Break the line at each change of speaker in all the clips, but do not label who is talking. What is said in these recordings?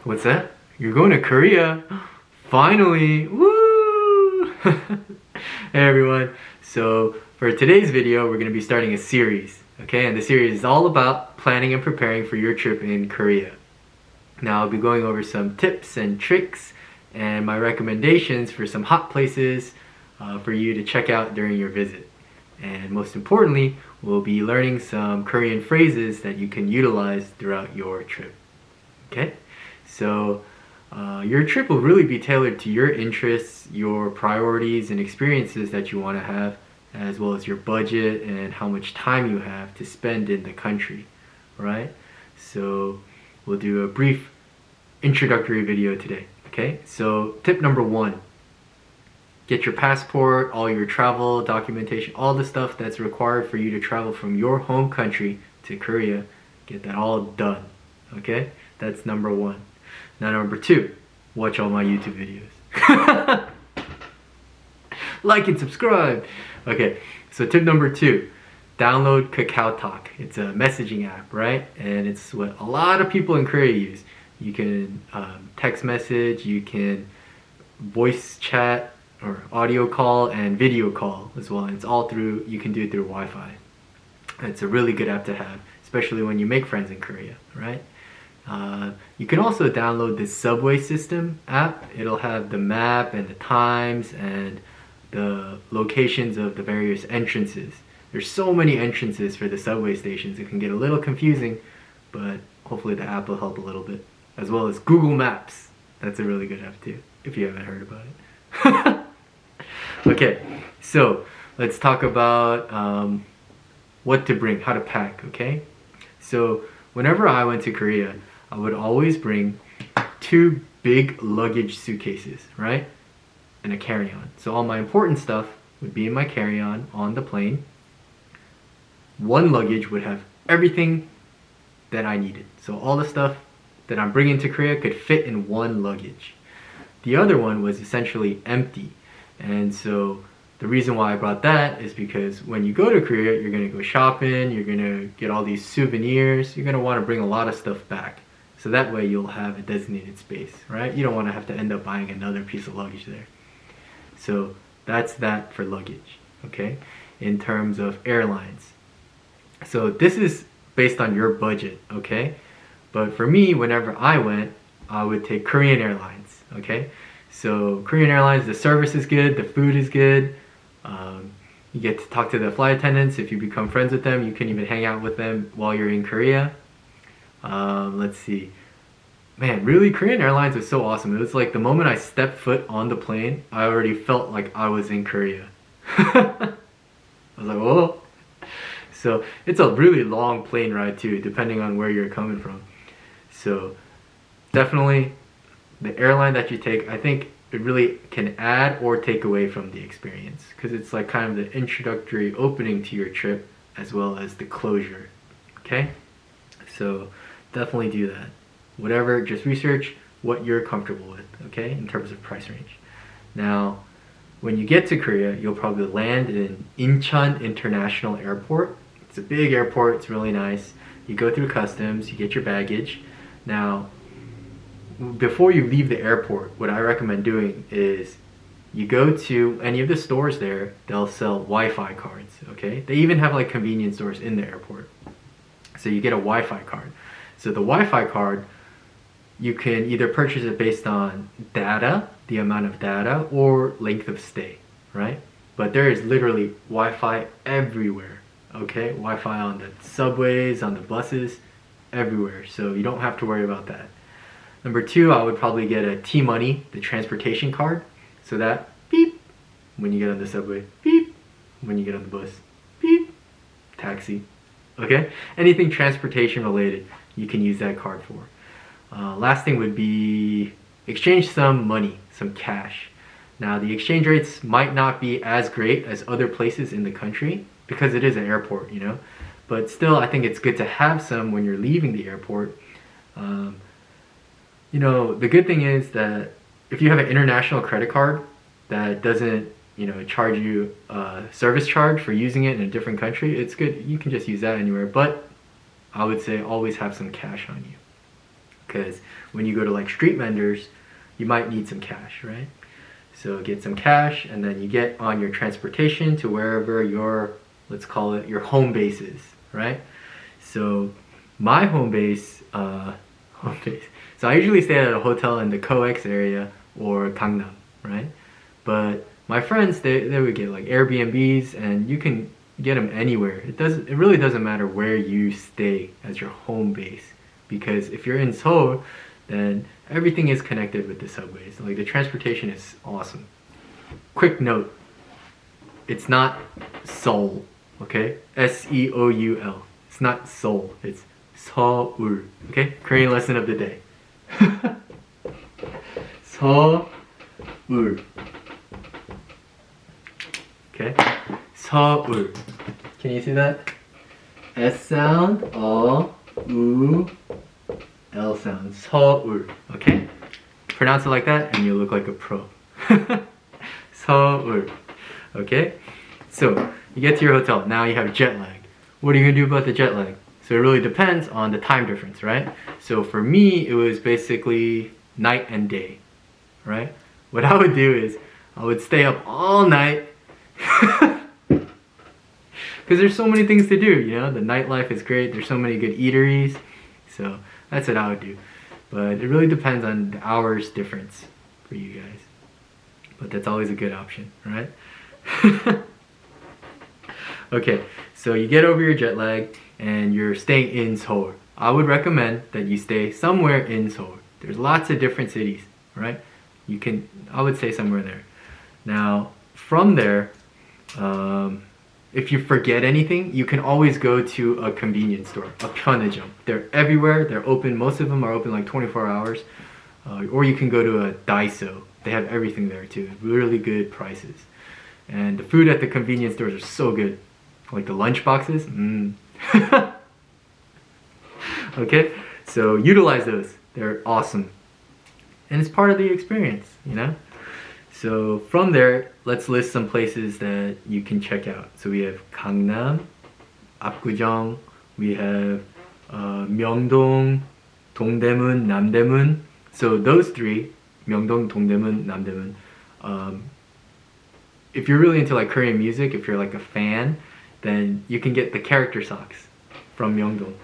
What's that? You're going to Korea? Finally! Woo! Hey everyone. So for today's video, we're going to be starting a series. Okay, and the series is all about planning and preparing for your trip in Korea. Now I'll be going over some tips and tricks and my recommendations for some hot places for you to check out during your visit. And most importantly, we'll be learning some Korean phrases that you can utilize throughout your trip. Okay? So your trip will really be tailored to your interests, your priorities and experiences that you want to have, as well as your budget and how much time you have to spend in the country, right? So we'll do a brief introductory video today, okay? So tip number 1, get your passport, all your travel documentation, all the stuff that's required for you to travel from your home country to Korea. Get that all done, okay? That's number 1. Now number 2, watch all my YouTube videos. Like and subscribe. Okay, so tip number 2, download KakaoTalk. It's a messaging app, right? And it's what a lot of people in Korea use. You can text message, you can voice chat or audio call and video call as well. It's all through, you can do it through Wi-Fi. It's a really good app to have, especially when you make friends in Korea, right? You can also download the subway system app. It'll have the map and the times and the locations of the various entrances. There's so many entrances for the subway stations. It can get a little confusing, but hopefully the app will help a little bit. As well as Google Maps. That's a really good app too, if you haven't heard about it. Okay, so let's talk about what to bring, how to pack, okay? So whenever I went to Korea, I would always bring 2 big luggage suitcases, right? And a carry-on. So all my important stuff would be in my carry-on on the plane. 1 luggage would have everything that I needed. So all the stuff that I'm bringing to Korea could fit in 1 luggage. The other one was essentially empty. And so the reason why I brought that is because when you go to Korea, you're going to go shopping, you're going to get all these souvenirs, you're going to want to bring a lot of stuff back. So that way you'll have a designated space, right? You don't want to have to end up buying another piece of luggage there. So that's that for luggage, okay? In terms of airlines. So this is based on your budget, okay? But for me, whenever I went, I would take Korean Airlines, okay? So Korean Airlines, the service is good, the food is good. You get to talk to the flight attendants. If you become friends with them, you can even hang out with them while you're in Korea. Let's see. Man, really, Korean Airlines was so awesome. It was like the moment I stepped foot on the plane, I already felt like I was in Korea. I was like, whoa. So it's a really long plane ride too, depending on where you're coming from. So definitely the airline that you take, I think it really can add or take away from the experience, because it's like kind of the introductory opening to your trip as well as the closure. Okay? So definitely do that. Whatever, just research what you're comfortable with, okay, in terms of price range. Now, when you get to Korea, you'll probably land in Incheon International Airport. It's a big airport, it's really nice. You go through customs, you get your baggage. Now, before you leave the airport, what I recommend doing is you go to any of the stores there, they'll sell Wi-Fi cards, okay? They even have like convenience stores in the airport. So you get a Wi-Fi card. So the Wi-Fi card, you can either purchase it based on data, the amount of data, or length of stay, right? But there is literally Wi-Fi everywhere, okay? Wi-Fi on the subways, on the buses, everywhere. So you don't have to worry about that. Number 2, I would probably get a T-Money, the transportation card. So that beep when you get on the subway, beep when you get on the bus, beep, taxi, okay? Anything transportation related, you can use that card for. Last thing would be exchange some money, some cash. Now the exchange rates might not be as great as other places in the country because it is an airport, you know, but still I think it's good to have some when you're leaving the airport. You know, the good thing is that if you have an international credit card that doesn't, you know, charge you a service charge for using it in a different country, it's good. You can just use that anywhere, but I would say always have some cash on you. because when you go to like street vendors, you might need some cash, right? So get some cash, and then you get on your transportation to wherever your, let's call it your home base is, right? So my home base, so I usually stay at a hotel in the COEX area or Gangnam, right? But my friends, they would get like Airbnbs, and you can get them anywhere. It really doesn't matter where you stay as your home base, because if you're in Seoul, then everything is connected with the subways. Like the transportation is awesome. Quick note, it's not Seoul, okay? Seoul. It's not Seoul, it's Seoul, okay? Korean lesson of the day. Seoul. Okay? Seoul. Can you see that? S sound, O, U, L sound. Seoul. Okay? Pronounce it like that and you look like a pro. Seoul. Okay? So, you get to your hotel. Now you have jet lag. What are you gonna do about the jet lag? So it really depends on the time difference, right? So for me, it was basically night and day, right? What I would do is I would stay up all night because there's so many things to do, you know? The nightlife is great. There's so many good eateries. So that's what I would do. But it really depends on the hours difference for you guys. But that's always a good option, right? Okay, so you get over your jet lag and you're staying in Seoul. I would recommend that you stay somewhere in Seoul. There's lots of different cities, right? I would say somewhere there. Now, from there, if you forget anything, you can always go to a convenience store, a 편의점. They're everywhere, they're open, most of them are open like 24 hours. Or you can go to a Daiso. They have everything there too, really good prices. And the food at the convenience stores are so good. Like the lunch boxes, Okay, so utilize those. They're awesome. And it's part of the experience, you know? So from there, let's list some places that you can check out. So we have Gangnam, Apgujeong, we have Myeongdong, Dongdaemun, Namdaemun. So those three, Myeongdong, Dongdaemun, Namdaemun. If you're really into like Korean music, if you're like a fan, then you can get the character socks from Myeongdong.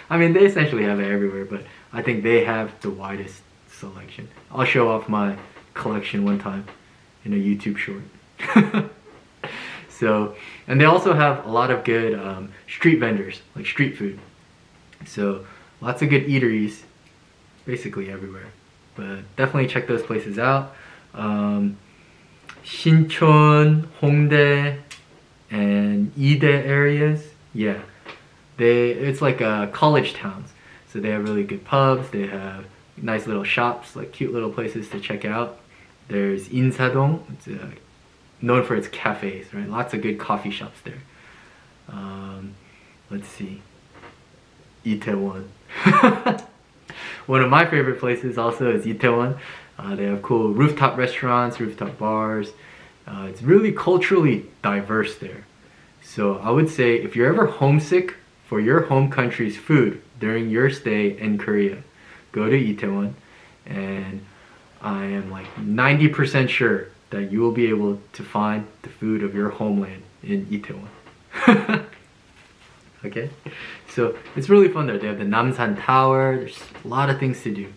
I mean, they essentially have it everywhere, but I think they have the widest selection. I'll show off my collection one time in a YouTube short. So, and they also have a lot of good street vendors, like street food. So, lots of good eateries, basically everywhere. But definitely check those places out. Sinchon, Hongdae, and Ide areas, yeah, it's like college towns, so they have really good pubs. They have nice little shops, like cute little places to check out. There's Insadong, it's known for its cafes, right? Lots of good coffee shops there. Let's see, Itaewon. One of my favorite places also is Itaewon. They have cool rooftop restaurants, rooftop bars. It's really culturally diverse there. So I would say if you're ever homesick for your home country's food during your stay in Korea, go to Itaewon, and I am like 90% sure that you will be able to find the food of your homeland in Itaewon. Okay? So it's really fun there. They have the Namsan Tower. There's a lot of things to do.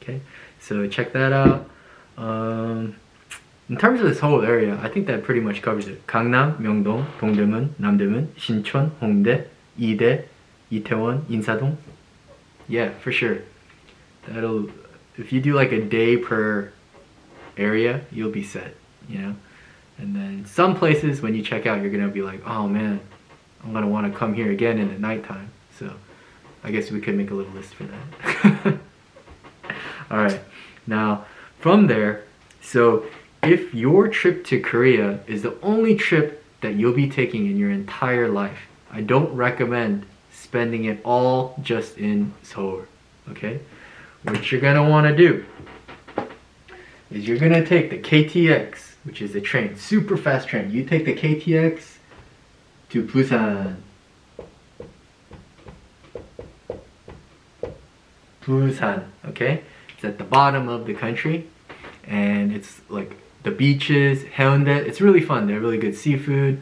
Okay? So check that out. In terms of this whole area, I think that pretty much covers it. Gangnam, Myeongdong, Dongdaemun, Namdaemun, Sinchon, Hongdae, Ide, Itaewon, Insadong. Yeah, for sure. If you do like a day per area, you'll be set, you know? And then some places when you check out, you're gonna be like, oh man, I'm gonna wanna come here again in the nighttime. So I guess we could make a little list for that. Alright, now from there, so if your trip to Korea is the only trip that you'll be taking in your entire life, I don't recommend spending it all just in Seoul, okay? What you're gonna wanna do is you're gonna take the KTX, which is a train, super fast train. You take the KTX to Busan. Busan, okay? It's at the bottom of the country, and it's like the beaches, Haeundae. It's really fun. They're really good seafood.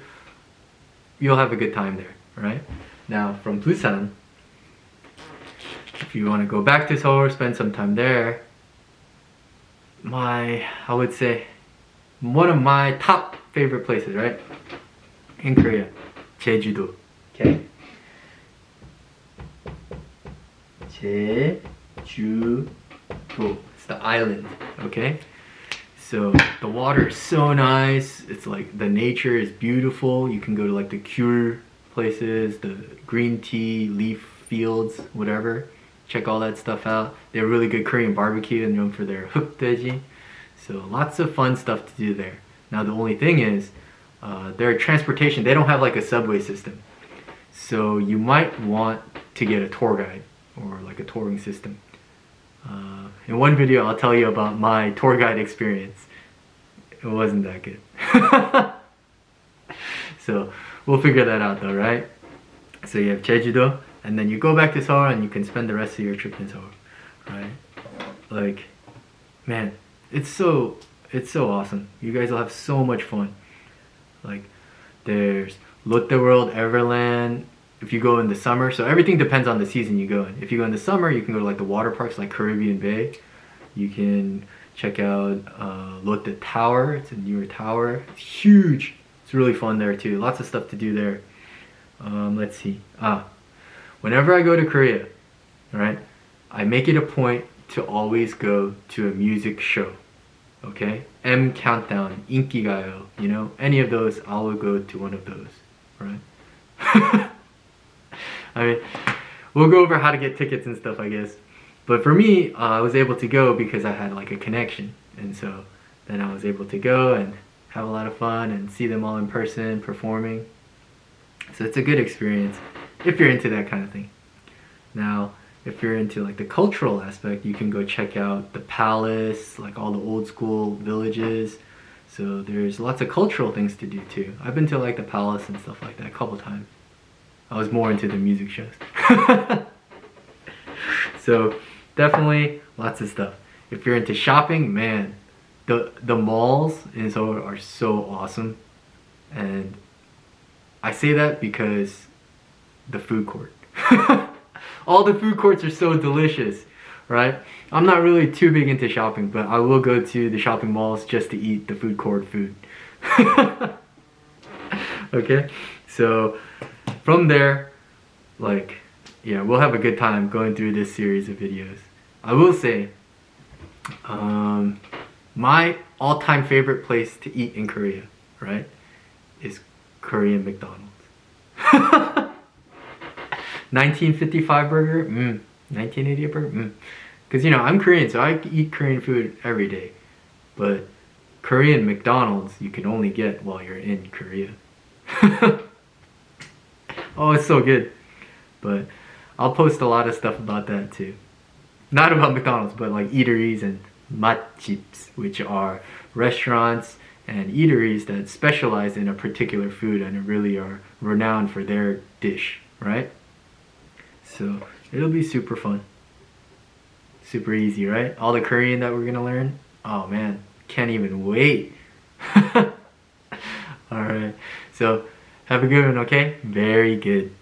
You'll have a good time there, right? Now, from Busan, if you want to go back to Seoul, spend some time there, I would say, one of my top favorite places, right? In Korea, Jeju-do, okay? Jeju-do, it's the island, okay? So the water is so nice. It's like the nature is beautiful. You can go to like the Kyul places, the green tea leaf fields, whatever. Check all that stuff out. They have really good Korean barbecue and known for their hukdaeji. So lots of fun stuff to do there. Now the only thing is, their transportation, they don't have like a subway system. So you might want to get a tour guide or like a touring system. In one video I'll tell you about my tour guide experience. It wasn't that good. So we'll figure that out though, right? So you have Jeju-do, and then you go back to Seoul and you can spend the rest of your trip in Seoul, right? Like, man, it's so awesome. You guys will have so much fun. Like, there's Lotte World, Everland, if you go in the summer. So everything depends on the season you go in. If you go in the summer, you can go to like the water parks like Caribbean Bay. You can check out Lotte Tower. It's a newer tower. It's huge. It's really fun there too. Lots of stuff to do there. Let's see. Whenever I go to Korea, right, I make it a point to always go to a music show. Okay? M Countdown, Inkigayo, you know, any of those, I will go to one of those, right? I mean, we'll go over how to get tickets and stuff, I guess. But for me, I was able to go because I had like a connection. And so then I was able to go and have a lot of fun and see them all in person performing. So it's a good experience if you're into that kind of thing. Now, if you're into like the cultural aspect, you can go check out the palace, like all the old school villages. So there's lots of cultural things to do too. I've been to like the palace and stuff like that a couple times. I was more into the music shows. So definitely lots of stuff. If you're into shopping, man, the malls in Seoul are so awesome. And I say that because the food court. All the food courts are so delicious, right? I'm not really too big into shopping, but I will go to the shopping malls just to eat the food court food. Okay, so from there, like, yeah, we'll have a good time going through this series of videos. I will say, my all-time favorite place to eat in Korea, right, is Korean McDonald's. 1955 burger, 1988 burger, Because, you know, I'm Korean, so I eat Korean food every day. But Korean McDonald's, you can only get while you're in Korea. Oh, it's so good. But I'll post a lot of stuff about that too. Not about McDonald's, but like eateries and matjips, which are restaurants and eateries that specialize in a particular food and really are renowned for their dish, right? So it'll be super fun. Super easy, right? All the Korean that we're gonna learn. Oh man, can't even wait. Alright, so have a good one, okay? Very good.